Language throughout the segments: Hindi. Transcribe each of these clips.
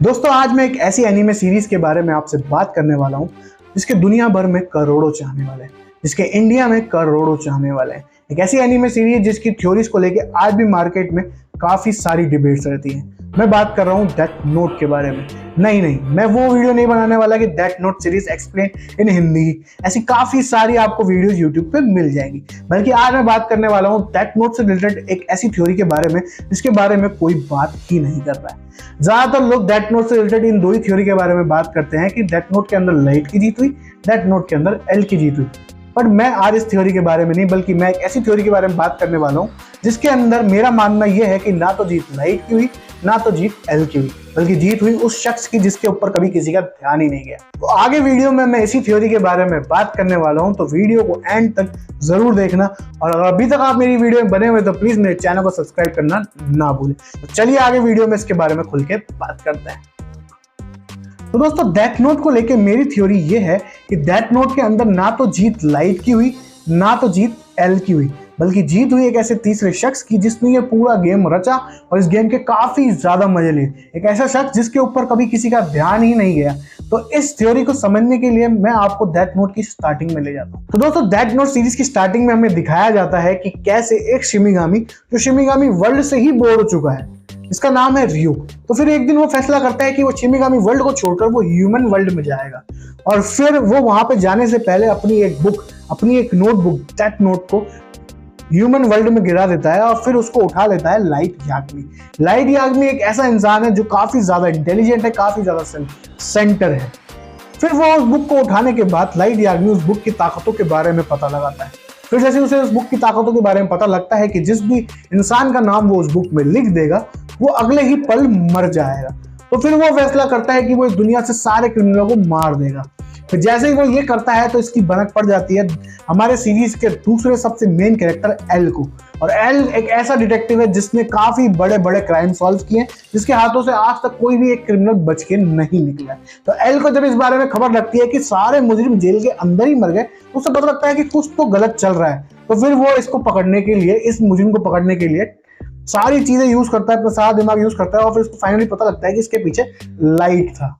दोस्तों आज मैं एक ऐसी एनीमे सीरीज के बारे में आपसे बात करने वाला हूँ जिसके दुनिया भर में करोड़ों चाहने वाले हैं, जिसके इंडिया में करोड़ों चाहने वाले हैं। एक ऐसी एनीमे सीरीज जिसकी थ्योरीज को लेके आज भी मार्केट में काफी सारी डिबेट्स रहती हैं। मैं बात कर रहा हूँ डेथ नोट के बारे में। नहीं, मैं वो वीडियो नहीं बनाने वाला कि death note series explain in Hindi. ऐसी काफी सारी आपको वीडियोस यूट्यूब पे मिल जाएंगी, बल्कि आज मैं बात करने वाला हूँ डेथ नोट से रिलेटेड एक ऐसी थ्योरी के बारे में जिसके बारे में कोई बात ही नहीं कर रहा है। ज्यादातर लोग डेथ नोट से रिलेटेड इन दो ही थ्योरी के बारे में बात करते हैं कि डेथ नोट के अंदर लाइट की जीत हुई, डेथ नोट के अंदर एल की जीत हुई। बट मैं आज इस थ्योरी के बारे में नहीं, बल्कि मैं एक ऐसी थ्योरी के बारे में बात करने वाला हूँ जिसके अंदर मेरा मानना यह है कि ना तो जीत लाइट की हुई, ना तो जीत एल की हुई, बल्कि जीत हुई उस शख्स की जिसके ऊपर कभी किसी का ध्यान ही नहीं गया। तो आगे वीडियो में मैं इसी थ्योरी के बारे में बात करने वाला हूं, तो वीडियो को एंड तक जरूर देखना। और अगर अभी तक आप मेरी वीडियो में बने हुए तो प्लीज मेरे चैनल को सब्सक्राइब करना ना भूलें। तो चलिए आगे वीडियो में इसके बारे में खुल के बात करते हैं। तो दोस्तों डेथ नोट को लेके मेरी थ्योरी ये है कि डेथ नोट के अंदर ना तो जीत लाइट की हुई, ना तो जीत एल की हुई, बल्कि जीत हुई एक ऐसे तीसरे शख्स की जिसने ये पूरा गेम रचा और इस गेम के काफी ज्यादा मजे लिए। एक ऐसा शख्स जिसके ऊपर कभी किसी का ध्यान ही नहीं गया। तो इस थ्योरी को समझने के लिए मैं आपको डेथ नोट की स्टार्टिंग में ले जाता हूँ। तो दोस्तों डेथ नोट सीरीज की स्टार्टिंग में हमें दिखाया जाता है कि कैसे एक शिमिगामी जो शिमिगामी वर्ल्ड से ही बोर हो चुका है, इसका नाम है रियूक। तो फिर एक दिन वो फैसला करता है कि वो शिमिगामी वर्ल्ड को छोड़कर वो ह्यूमन वर्ल्ड में जाएगा। और फिर वो वहां पे जाने से पहले अपनी एक नोटबुक डेथ नोट को ह्यूमन वर्ल्ड में गिरा देता है और फिर उसको उठा लेता है लाइट याग्मी। लाइट याग्मी एक ऐसा इंसान है जो काफी ज्यादा इंटेलिजेंट है, काफी ज्यादा सेंटर है। फिर वो उस बुक को उठाने के बाद लाइट याग्मी उस बुक की ताकतों के बारे में पता लगाता है। फिर जैसे उसे उस बुक की ताकतों के बारे में पता लगता है कि जिस भी इंसान का नाम वो उस बुक में लिख देगा वो अगले ही पल मर जाएगा। तो फिर वो फैसला करता है कि वो इस दुनिया से सारे क्रिमिनलों को मार देगा। फिर जैसे ही वो ये करता है तो इसकी भनक पड़ जाती है हमारे सीरीज के दूसरे सबसे मेन कैरेक्टर एल को। और एल एक ऐसा डिटेक्टिव है जिसने काफी बड़े बड़े क्राइम सॉल्व किए, जिसके हाथों से आज तक कोई भी एक क्रिमिनल बच के नहीं निकला है। तो एल को जब इस बारे में खबर लगती है कि सारे मुजरिम जेल के अंदर ही मर गए, तो उसे पता लगता है कि कुछ तो गलत चल रहा है। तो फिर वो इसको पकड़ने के लिए, इस मुजरिम को पकड़ने के लिए सारी चीजें यूज करता है, अपना सारा दिमाग यूज करता है। और फिर उसको फाइनली पता लगता है कि इसके पीछे लाइट था।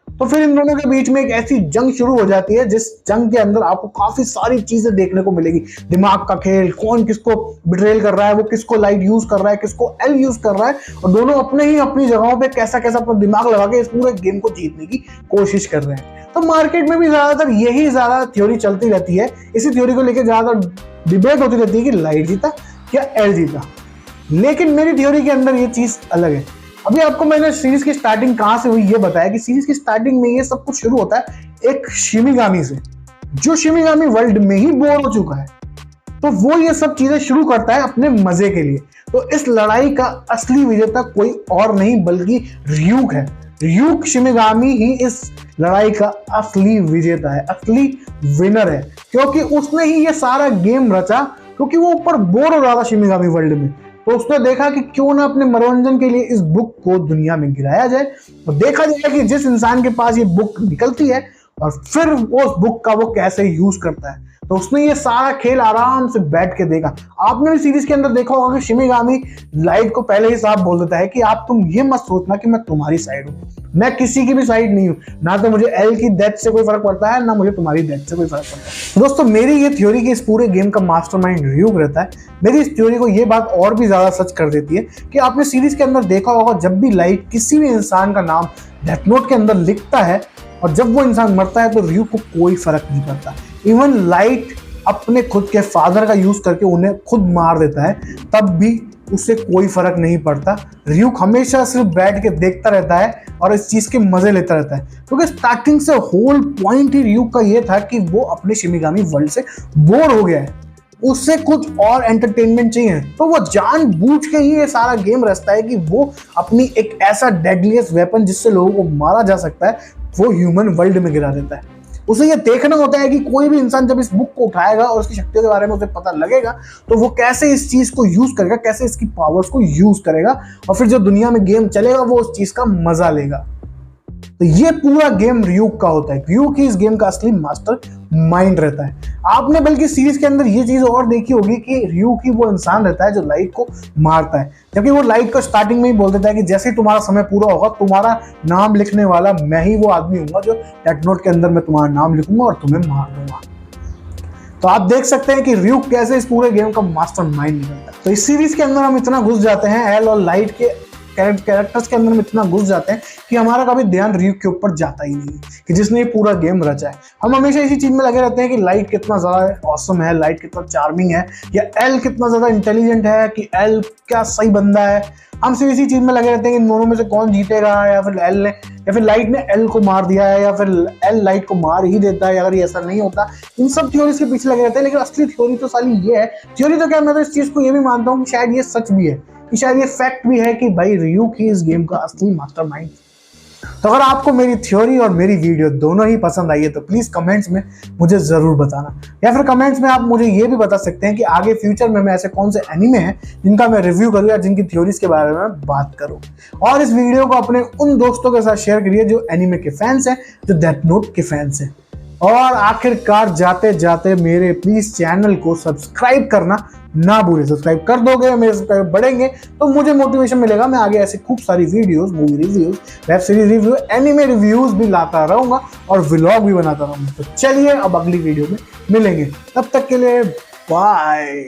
तो फिर इन दोनों के बीच में एक ऐसी जंग शुरू हो जाती है जिस जंग के अंदर आपको काफी सारी चीजें देखने को मिलेगी। दिमाग का खेल, कौन किसको बिट्रेल कर रहा है, वो किसको लाइट यूज कर रहा है, किसको एल यूज कर रहा है, और दोनों अपनी जगहों पे कैसा अपना दिमाग लगा के इस पूरे गेम को जीतने की कोशिश कर रहे हैं। तो मार्केट में भी ज्यादातर यही ज्यादा थ्योरी चलती रहती है। इसी थ्योरी को लेकर ज्यादातर डिबेट होती रहती है कि लाइट जीता या एल जीता। लेकिन मेरी थ्योरी के अंदर ये चीज अलग है। अभी आपको मैंने सीरीज की स्टार्टिंग कहां से हुई ये बताया कि सीरीज की स्टार्टिंग में ये सब कुछ शुरू होता है एक शिमिगामी से, जो शिमिगामी वर्ल्ड में ही बोर हो चुका है। तो वो ये सब चीजें शुरू करता है अपने मजे के लिए। तो इस लड़ाई का असली विजेता कोई और नहीं बल्कि रियूक है। रियूक शिमिगामी ही इस लड़ाई का असली विजेता है, असली विनर है, क्योंकि उसने ही ये सारा गेम रचा। क्योंकि वो ऊपर बोर हो रहा था शिमिगामी वर्ल्ड में, तो उसने देखा कि क्यों ना अपने मनोरंजन के लिए इस बुक को दुनिया में गिराया जाए। तो देखा जाए कि जिस इंसान के पास ये बुक निकलती है और फिर वो उस बुक का वो कैसे यूज करता है। तो उसने ये सारा खेल आराम से बैठ के देखा। आपने भी सीरीज के अंदर देखा होगा कि शिमिगामी लाइट को पहले ही साफ बोल देता है कि आप तुम ये मत सोचना कि मैं तुम्हारी साइड हूँ, मैं किसी की भी साइड नहीं हूँ। ना तो मुझे एल की डेथ से कोई फर्क पड़ता है, ना मुझे तुम्हारी डेथ से कोई फर्क पड़ता है। दोस्तों मेरी ये थ्योरी कि इस पूरे गेम का मास्टरमाइंड रियूक रहता है, मेरी इस थ्योरी को ये बात और भी ज्यादा सच कर देती है कि आपने सीरीज के अंदर देखा होगा जब भी लाइट किसी भी इंसान का नाम डेथ नोट के अंदर लिखता है और जब वो इंसान मरता है तो रियूक को कोई फर्क नहीं पड़ता। इवन लाइट अपने खुद के फादर का यूज करके उन्हें खुद मार देता है, तब भी उससे कोई फर्क नहीं पड़ता। रियूक हमेशा सिर्फ बैठ के देखता रहता है और इस चीज के मजे लेता रहता है, क्योंकि स्टार्टिंग से होल पॉइंट ही रियूक का ये था कि वो अपने शिमिगामी वर्ल्ड से बोर हो गया है, उससे कुछ और एंटरटेनमेंट चाहिए। तो वो जानबूझ के ही ये सारा गेम रचता है कि वो अपनी एक ऐसा डेडलीस्ट वेपन जिससे लोगों को मारा जा सकता है वो ह्यूमन वर्ल्ड में गिरा देता है। उसे ये देखना होता है कि कोई भी इंसान जब इस बुक को उठाएगा और उसकी शक्तियों के बारे में उसे पता लगेगा तो वो कैसे इस चीज को यूज करेगा, कैसे इसकी पावर्स को यूज करेगा, और फिर जो दुनिया में गेम चलेगा वो उस चीज का मजा लेगा। तो ये पूरा गेम रियूक का होता है। रियूक ही इस गेम का असली मास्टर माइंड रहता है। आपने बल्कि सीरीज के अंदर ये चीज और देखी होगी कि ryuki वो इंसान रहता है जो लाइट को मारता है, जबकि वो लाइट को स्टार्टिंग में ही बोल देता है कि जैसे ही तुम्हारा समय पूरा होगा तुम्हारा नाम लिखने वाला मैं ही वो आदमी हूँ जो डेथ नोट के अंदर मैं तुम्हारा नाम लिखूंगा और तुम्हें मार दूंगा। तो आप देख सकते हैं कि ryuk कैसे इस पूरे गेम का मास्टर माइंड निकलता है। तो इस सीरीज के अंदर हम इतना घुस जाते हैं, एल और लाइट के कैरेक्टर्स के अंदर हम इतना घुस जाते हैं कि हमारा कभी ध्यान ryuk के ऊपर जाता ही नहीं कि जिसने ये पूरा गेम रचा है। हम हमेशा इसी चीज में लगे रहते हैं कि लाइट कितना ज्यादा ऑसम है, लाइट कितना चार्मिंग है, या एल कितना ज्यादा इंटेलिजेंट है, कि एल क्या सही बंदा है। हम सिर्फ इसी चीज में लगे रहते हैं कि इन दोनों में से कौन जीतेगा, या फिर एल ने या फिर लाइट ने एल को मार दिया है, या फिर एल लाइट को मार ही देता है अगर ये ऐसा नहीं होता। इन सब थ्योरीज के पीछे लगे रहते हैं, लेकिन असली थ्योरी तो साली ये है। थ्योरी तो क्या, मैं तो इस चीज को ये भी मानता हूँ कि शायद ये सच भी है, कि शायद ये फैक्ट भी है कि भाई ryuk ही इस गेम का असली मास्टरमाइंड। तो अगर आपको मेरी थ्योरी और मेरी वीडियो दोनों ही पसंद आई है तो प्लीज कमेंट्स में मुझे जरूर बताना, या फिर कमेंट्स में आप मुझे ये भी बता सकते हैं कि आगे फ्यूचर में मैं ऐसे कौन से एनीमे हैं जिनका मैं रिव्यू करूँ या जिनकी थ्योरीज के बारे में बात करूँ। और इस वीडियो को अपने उन दोस्तों के साथ शेयर करिए जो एनीमे के फैंस हैं, जो डेथ नोट के फैंस हैं। और आखिरकार जाते जाते मेरे प्लीज चैनल को सब्सक्राइब करना ना भूलें। सब्सक्राइब कर दोगे, मेरे सब्सक्राइब बढ़ेंगे तो मुझे मोटिवेशन मिलेगा, मैं आगे ऐसे खूब सारी videos, movie reviews, web series review, anime reviews भी लाता रहूंगा और व्लॉग भी बनाता रहूंगा। तो चलिए अब अगली वीडियो में मिलेंगे, तब तक के लिए बाय।